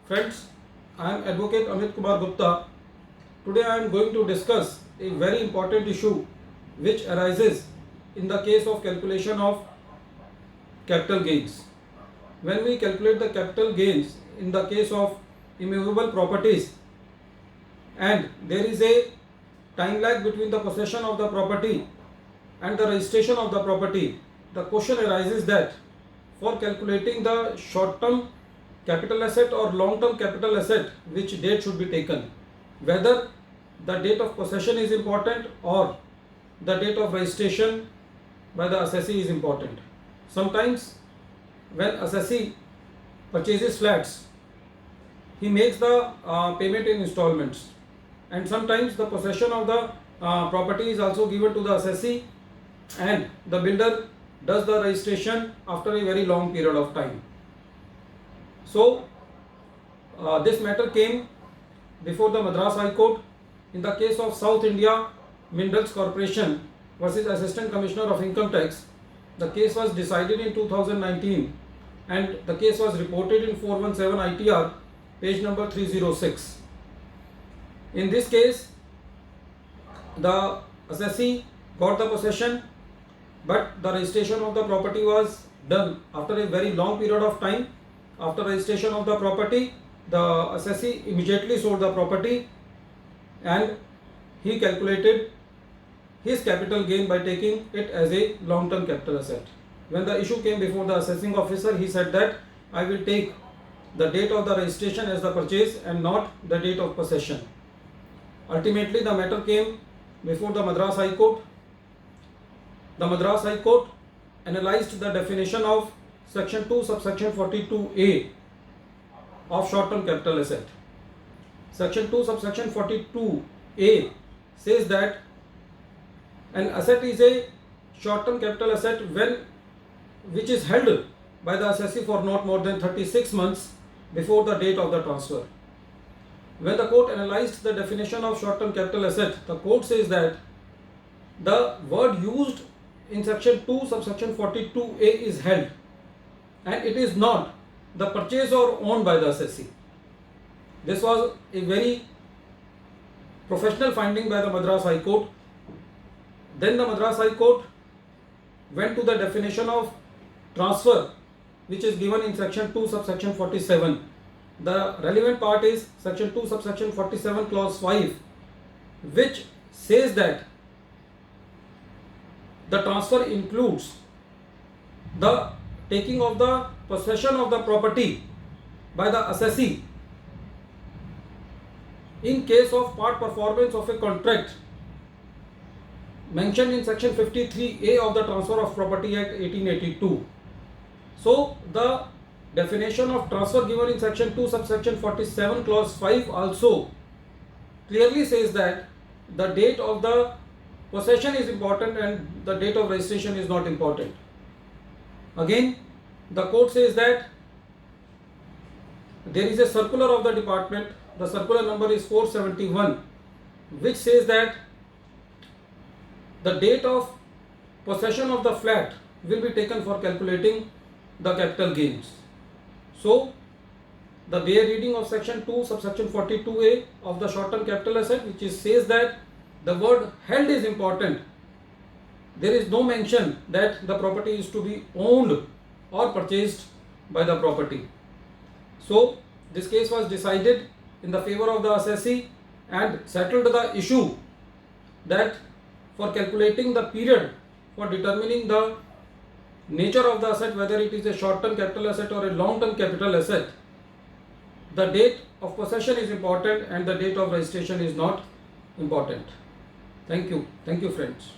Friends, I am Advocate Amit Kumar Gupta. Today I am going to discuss a very important issue which arises in the case of calculation of capital gains. When we calculate the capital gains in the case of immovable properties and there is a time lag between the possession of the property and the registration of the property, the question arises that for calculating the short term capital asset or long term capital asset, which date should be taken, whether the date of possession is important or the date of registration by the assessee is important. Sometimes when assessee purchases flats, he makes the payment in installments, and sometimes the possession of the property is also given to the assessee and the builder does the registration after a very long period of time. So this matter came before the Madras High Court in the case of South India Minerals Corporation versus Assistant Commissioner of Income Tax. The case was decided in 2019 and the case was reported in 417 ITR page number 306. In this case, the assessee got the possession, but the registration of the property was done after a very long period of time. After registration of the property, the assessee immediately sold the property and he calculated his capital gain by taking it as a long-term capital asset. When the issue came before the assessing officer, he said that I will take the date of the registration as the purchase and not the date of possession. Ultimately, the matter came before the Madras High Court. The Madras High Court analyzed the definition of Section 2 subsection 42A of short-term capital asset. Section 2 subsection 42A says that an asset is a short-term capital asset which is held by the assessee for not more than 36 months before the date of the transfer. When the court analyzed the definition of short-term capital asset, the court says that the word used in section 2 subsection 42A is held, and it is not the purchase or owned by the assessee. This was a very professional finding by the Madras High Court. Then the Madras High Court went to the definition of transfer, which is given in section 2 subsection 47. The relevant part is section 2 subsection 47 clause 5, which says that the transfer includes the taking of the possession of the property by the assessee in case of part performance of a contract mentioned in section 53A of the Transfer of Property Act 1882. So the definition of transfer given in section 2 subsection 47 clause 5 also clearly says that the date of the possession is important and the date of registration is not important. Again, the court says that there is a circular of the department, the circular number is 471, which says that the date of possession of the flat will be taken for calculating the capital gains. So the bare reading of section 2 subsection 42A of the short term capital asset, which says that the word held is important. There is no mention that the property is to be owned or purchased by the property. So this case was decided in the favor of the assessee and settled the issue that for calculating the period for determining the nature of the asset, whether it is a short term capital asset or a long term capital asset, the date of possession is important and the date of registration is not important. Thank you. Thank you, friends.